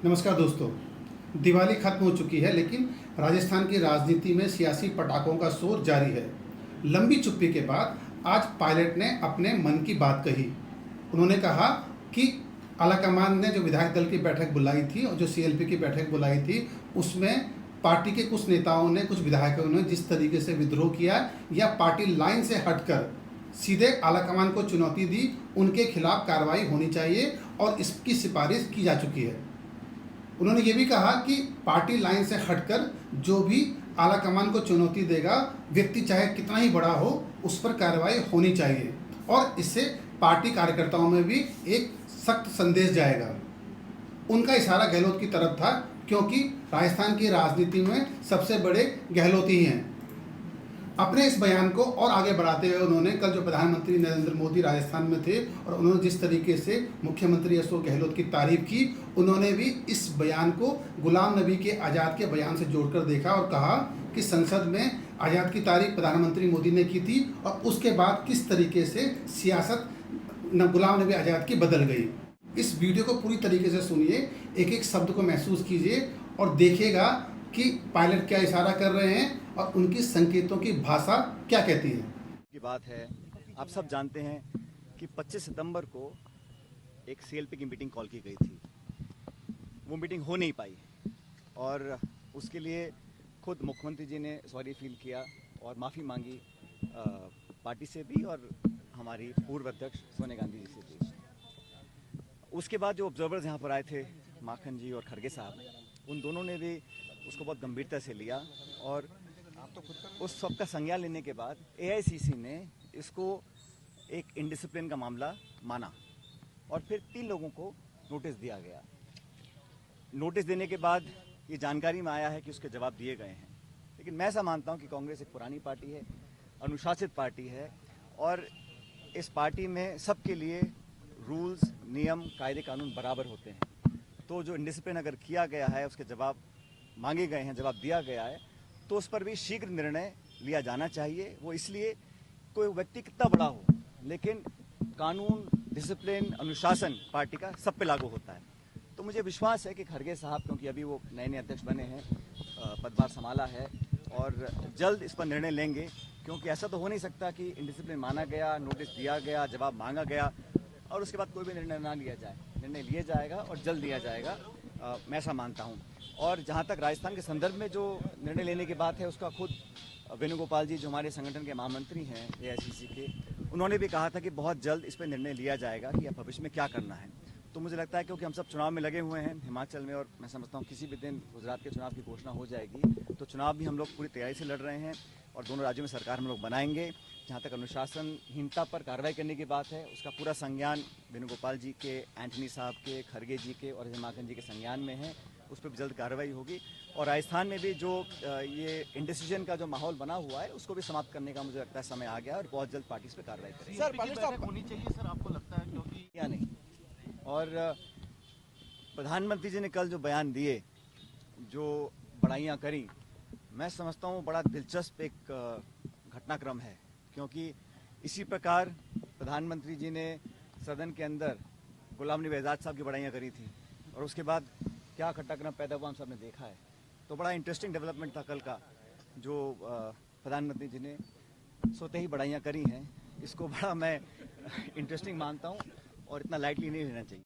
नमस्कार दोस्तों। दिवाली खत्म हो चुकी है, लेकिन राजस्थान की राजनीति में सियासी पटाखों का शोर जारी है। लंबी चुप्पी के बाद आज पायलट ने अपने मन की बात कही। उन्होंने कहा कि आलाकमान ने जो विधायक दल की बैठक बुलाई थी और जो सीएलपी की बैठक बुलाई थी, उसमें पार्टी के कुछ नेताओं ने, कुछ विधायकों ने जिस तरीके से विद्रोह किया या पार्टी लाइन से हटकर सीधे आलाकमान को चुनौती दी, उनके खिलाफ कार्रवाई होनी चाहिए और इसकी सिफारिश की जा चुकी है। उन्होंने ये भी कहा कि पार्टी लाइन से हटकर जो भी आलाकमान को चुनौती देगा, व्यक्ति चाहे कितना ही बड़ा हो, उस पर कार्रवाई होनी चाहिए और इससे पार्टी कार्यकर्ताओं में भी एक सख्त संदेश जाएगा। उनका इशारा गहलोत की तरफ था, क्योंकि राजस्थान की राजनीति में सबसे बड़े गहलोत ही हैं। अपने इस बयान को और आगे बढ़ाते हुए उन्होंने कल जो प्रधानमंत्री नरेंद्र मोदी राजस्थान में थे और उन्होंने जिस तरीके से मुख्यमंत्री अशोक गहलोत की तारीफ की, उन्होंने भी इस बयान को गुलाम नबी के आज़ाद के बयान से जोड़कर देखा और कहा कि संसद में आज़ाद की तारीफ प्रधानमंत्री मोदी ने की थी और उसके बाद किस तरीके से सियासत गुलाम नबी आज़ाद की बदल गई। इस वीडियो को पूरी तरीके से सुनिए, एक एक शब्द को महसूस कीजिए और देखिएगा कि पायलट क्या इशारा कर रहे हैं और उनकी संकेतों की भाषा क्या कहती है। की बात है, आप सब जानते हैं कि 25 सितंबर को एक सीएलपी की मीटिंग कॉल की गई थी। वो मीटिंग हो नहीं पाई और उसके लिए खुद मुख्यमंत्री जी ने सॉरी फील किया और माफ़ी मांगी पार्टी से भी और हमारी पूर्व अध्यक्ष सोनिया गांधी जी से भी। उसके बाद जो ऑब्जर्वर्स यहाँ पर आए थे, माखन जी और खड़गे साहब, उन दोनों ने भी उसको बहुत गंभीरता से लिया और उस सब का संज्ञान लेने के बाद एआईसीसी ने इसको एक इनडिसिप्लिन का मामला माना और फिर 3 लोगों को नोटिस दिया गया। नोटिस देने के बाद ये जानकारी में आया है कि उसके जवाब दिए गए हैं, लेकिन मैं ऐसा मानता हूं कि कांग्रेस एक पुरानी पार्टी है, अनुशासित पार्टी है और इस पार्टी में सबके लिए रूल्स, नियम, कायदे कानून बराबर होते हैं। तो जो इनडिसिप्लिन अगर किया गया है, उसके जवाब मांगे गए हैं, जवाब दिया गया है, तो उस पर भी शीघ्र निर्णय लिया जाना चाहिए। वो इसलिए कोई व्यक्ति कितना बड़ा हो, लेकिन कानून, डिसिप्लिन, अनुशासन पार्टी का सब पे लागू होता है। तो मुझे विश्वास है कि खड़गे साहब, क्योंकि अभी वो नए अध्यक्ष बने हैं, पदभार संभाला है और जल्द इस पर निर्णय लेंगे, क्योंकि ऐसा तो हो नहीं सकता कि इनडिसिप्लिन माना गया, नोटिस दिया गया, जवाब मांगा गया और उसके बाद कोई भी निर्णय ना लिया जाए। निर्णय लिया जाएगा और जल्द लिया जाएगा, मैं ऐसा मानता हूँ। और जहाँ तक राजस्थान के संदर्भ में जो निर्णय लेने की बात है, उसका खुद वेणुगोपाल जी, जो हमारे संगठन के महामंत्री हैं एआईसीसी के, उन्होंने भी कहा था कि बहुत जल्द इस पर निर्णय लिया जाएगा कि अब भविष्य में क्या करना है। तो मुझे लगता है क्योंकि हम सब चुनाव में लगे हुए हैं हिमाचल में, और मैं समझता हूँ किसी भी दिन गुजरात के चुनाव की घोषणा हो जाएगी, तो चुनाव भी हम लोग पूरी तैयारी से लड़ रहे हैं और दोनों राज्यों में सरकार हम लोग बनाएंगे। जहाँ तक अनुशासनहीनता पर कार्रवाई करने की बात है, उसका पूरा संज्ञान वेणुगोपाल जी के, एंटनी साहब के, खड़गे जी के और माखन जी के संज्ञान में है। उस पर भी जल्द कार्रवाई होगी और राजस्थान में भी जो ये इंडिसीजन का जो माहौल बना हुआ है, उसको भी समाप्त करने का मुझे लगता है समय आ गया और बहुत जल्द पार्टी इस पर कार्रवाई करेगी। सर, बैठक होनी चाहिए सर, आपको लगता है? क्योंकि या नहीं। और प्रधानमंत्री जी ने कल जो बयान दिए, जो बड़ाइयाँ करी, मैं समझता हूँ बड़ा दिलचस्प एक घटनाक्रम है, क्योंकि इसी प्रकार प्रधानमंत्री जी ने सदन के अंदर गुलाम नबी आज़ाद साहब की बड़ाइयाँ करी थी और उसके बाद क्या घटनाक्रम पैदा हुआ हम सब ने देखा है। तो बड़ा इंटरेस्टिंग डेवलपमेंट था कल का, जो प्रधानमंत्री जी ने सोते ही बड़ाइयाँ करी हैं। इसको बड़ा मैं इंटरेस्टिंग मानता हूँ और इतना लाइटली नहीं लेना चाहिए।